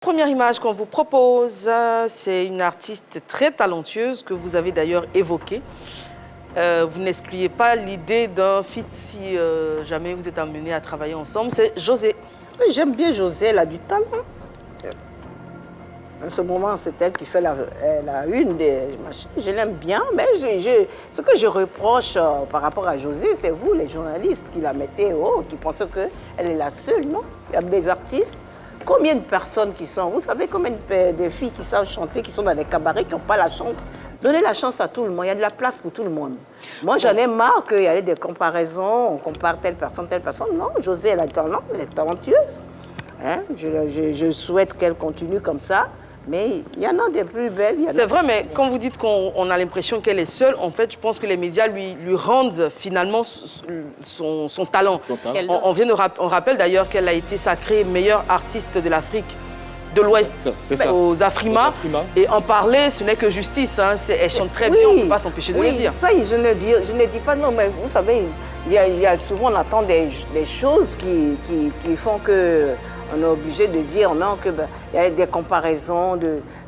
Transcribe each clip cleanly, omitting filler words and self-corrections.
Première image qu'on vous propose, c'est une artiste très talentueuse que vous avez d'ailleurs évoquée. Vous n'excluez pas l'idée d'un feat si jamais vous êtes amenés à travailler ensemble. C'est José. Oui, j'aime bien José, elle a du talent. En ce moment, c'est elle qui fait la une des machines. Je l'aime bien, mais ce que je reproche par rapport à José, c'est vous, les journalistes, qui la mettez haut, qui pensez qu'elle est la seule, non? Il y a des artistes. Combien de personnes qui sont, vous savez combien de filles qui savent chanter, qui sont dans des cabarets, qui n'ont pas la chance? Donnez la chance à tout le monde, il y a de la place pour tout le monde. Moi, j'en ai marre qu'il y ait des comparaisons, on compare telle personne. Non, José, elle a du talent, elle est talentueuse. Hein? Je souhaite qu'elle continue comme ça. Mais il y en a des plus belles. C'est vrai, mais quand vous dites qu'on a l'impression qu'elle est seule, en fait, je pense que les médias lui rendent finalement son talent. On rappelle d'ailleurs qu'elle a été sacrée meilleure artiste de l'Afrique de l'Ouest aux Afrima. Et en parler, ce n'est que justice. Hein. Elle chante très bien, on ne peut pas s'empêcher de le dire. Ça, je ne dis pas non, mais vous savez, il y a souvent, on attend des choses qui font que... On est obligé de dire non, qu'il y a des comparaisons,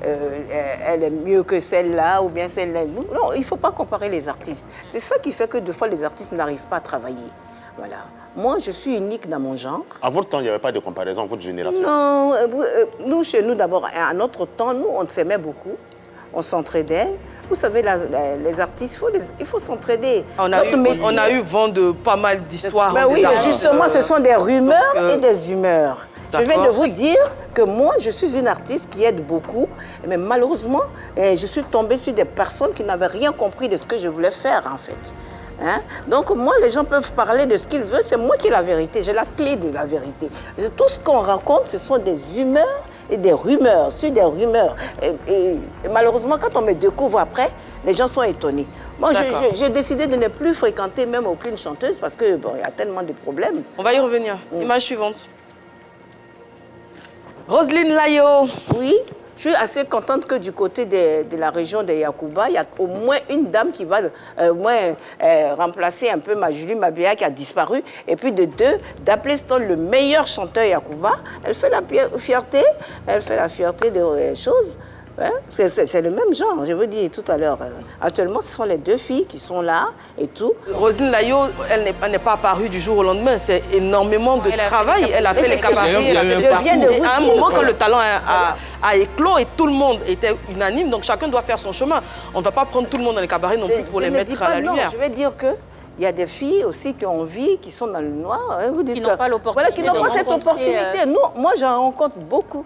elle est mieux que celle-là ou bien celle-là. Non, il ne faut pas comparer les artistes. C'est ça qui fait que des fois les artistes n'arrivent pas à travailler. Voilà. Moi, je suis unique dans mon genre. À votre temps, il n'y avait pas de comparaison, votre génération? Non, nous, chez nous, d'abord, à notre temps, nous, on s'aimait beaucoup. On s'entraidait. Vous savez, les artistes, il faut s'entraider. On a eu vent de pas mal d'histoires. Ben oui, justement, ce sont des rumeurs et des humeurs. Je viens de vous dire que moi, je suis une artiste qui aide beaucoup, mais malheureusement, je suis tombée sur des personnes qui n'avaient rien compris de ce que je voulais faire, en fait. Hein? Donc, moi, les gens peuvent parler de ce qu'ils veulent, c'est moi qui ai la vérité, j'ai la clé de la vérité. Tout ce qu'on raconte, ce sont des humeurs et des rumeurs, sur des rumeurs. Et malheureusement, quand on me découvre après, les gens sont étonnés. Moi, j'ai décidé de ne plus fréquenter même aucune chanteuse parce que bon, y a tellement de problèmes. On va y revenir. Image suivante. Roselyne Layo. Oui, je suis assez contente que du côté de la région de Yacouba, il y a au moins une dame qui va remplacer un peu ma Julie Mabéa qui a disparu. Et puis de deux, d'appeler Stone le meilleur chanteur Yacouba. Elle fait la fierté, des choses. Hein? C'est le même genre, je vous dis tout à l'heure. Actuellement, ce sont les deux filles qui sont là et tout. Roselyne Layo, elle n'est pas apparue du jour au lendemain. C'est énormément de travail. Elle a fait les cabarets, elle a fait le parcours. À un moment, quand le talent a éclos et tout le monde était unanime, donc chacun doit faire son chemin. On ne va pas prendre tout le monde dans les cabarets non plus pour les mettre à la lumière. Je vais dire que il y a des filles aussi qui ont envie, qui sont dans le noir. Hein, vous dites qui n'ont pas l'opportunité. Voilà, qui n'ont pas cette opportunité. Moi, j'en rencontre beaucoup.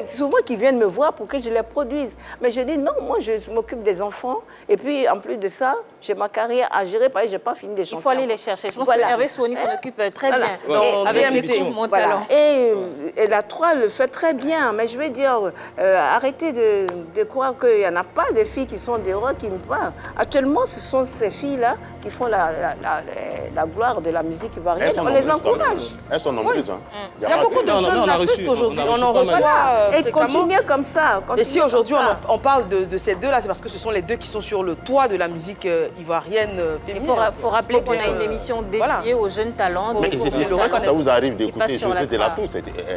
Souvent qui viennent me voir pour que je les produise. Mais je dis non, moi je m'occupe des enfants. Et puis en plus de ça, j'ai ma carrière à gérer parce que je n'ai pas fini de chanter. Il faut aller les chercher. Je pense que Hervé Souani s'en occupe très bien. Avec Découvre mon talent. Et la 3 le fait très bien. Mais je vais dire, arrêtez de croire qu'il n'y en a pas de filles qui sont des rois qui me parlent. Actuellement, ce sont ces filles-là qui font la gloire de la musique ivoirienne. On les encourage. Elles sont nombreuses. Hein. Il y a beaucoup de jeunes artistes aujourd'hui. On en reçoit. Et continuez comme ça. Et si aujourd'hui on parle de ces deux-là, c'est parce que ce sont les deux qui sont sur le toit de la musique ivoirienne féminine. Il faut rappeler qu'on a une émission dédiée aux jeunes talents. Mais c'est vrai que ça vous arrive d'écouter José de la Tour.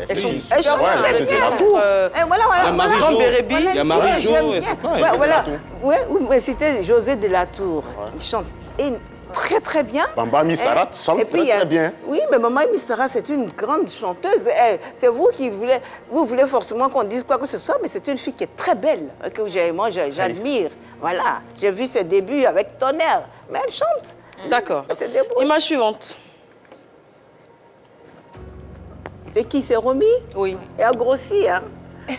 Elle chante très bien. Il y a Marie-Jo, oui, mais c'était José de la Tour. Il chante très très bien. Bamba Missarat chante très bien. Oui, mais Bamba Missarat, c'est une grande chanteuse. C'est vous qui voulez forcément qu'on dise quoi que ce soit, mais c'est une fille qui est très belle, que moi j'admire. Voilà, j'ai vu ses débuts avec Tonnerre, mais elle chante. D'accord. Image suivante. Et qui, c'est Romy? Oui. Elle a grossi, hein.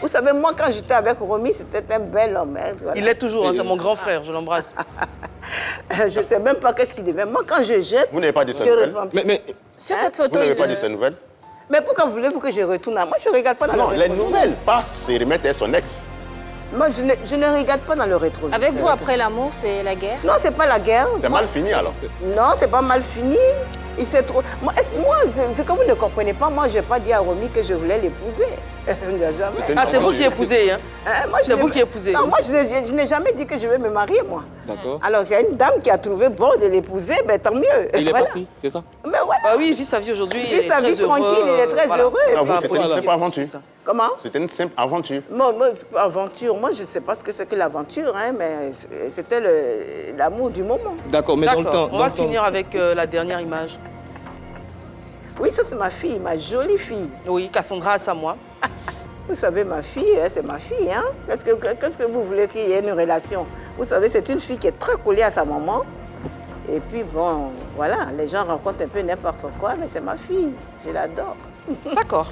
Vous savez, moi, quand j'étais avec Romy, c'était un bel homme. Hein, voilà. Il l'est toujours, hein, c'est mon grand frère, je l'embrasse. Je ne sais même pas qu'est-ce qu'il devient. Moi, quand je jette... Vous n'avez pas de ces nouvelles? Mais sur cette photo, vous n'avez pas de ces nouvelles? Mais pourquoi voulez-vous que je retourne à moi? Je ne regarde pas dans le rétro. Non, les nouvelles, pas se remettre à son ex. Moi, je ne regarde pas dans le rétro. Avec vous, après l'amour, c'est la guerre? Non, c'est pas la guerre. C'est mal fini, alors? Non, c'est pas mal fini. Il s'est trop... Moi, ce que vous ne comprenez pas, moi, je n'ai pas dit à Romy que je voulais l'épouser. Jamais. Ah, c'est vous qui épousez, hein? C'est vous qui épousez. Non, moi, je n'ai jamais dit que je vais me marier, moi. D'accord. Alors, il y a une dame qui a trouvé bon de l'épouser, ben tant mieux. Il est parti, c'est ça? Mais voilà. Bah oui, il vit sa vie aujourd'hui. Il vit sa vie tranquille, il est très heureux. Non, vous, c'est pas aventure. Comment? C'était une simple aventure. Aventure, moi je ne sais pas ce que c'est que l'aventure, hein, mais c'était l'amour du moment. D'accord, mais dans le temps... On va finir avec la dernière image. Oui, ça c'est ma fille, ma jolie fille. Oui, Cassandra Asamoah. Vous savez, ma fille, c'est ma fille, hein. Qu'est-ce que vous voulez qu'il y ait une relation? Vous savez, c'est une fille qui est très collée à sa maman. Et puis bon, voilà, les gens rencontrent un peu n'importe quoi, mais c'est ma fille, je l'adore. D'accord.